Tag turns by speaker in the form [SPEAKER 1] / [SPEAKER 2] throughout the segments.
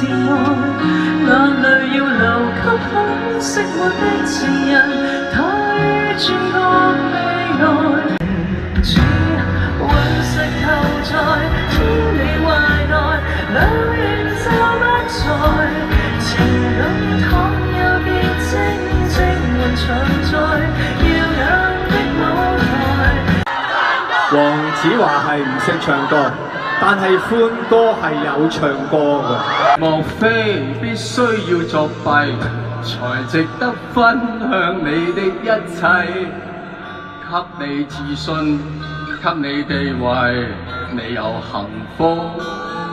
[SPEAKER 1] 自愛，眼淚要留給很惜我的情人，睇轉個未來。似隕石投在天你懷內，兩人就不在。情感倘有結晶，精魂常在耀眼的舞台。
[SPEAKER 2] 黃子華係唔識唱歌，但係歡哥係有唱歌嘅。
[SPEAKER 3] 莫非必須要作弊，才值得分享你的一切？給你自信，給你地位，你有幸福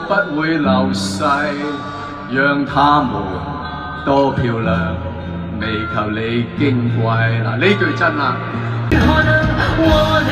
[SPEAKER 3] 不會流逝，讓他們多漂亮，未求你矜貴。嗱，呢句真啊！
[SPEAKER 1] 可能和你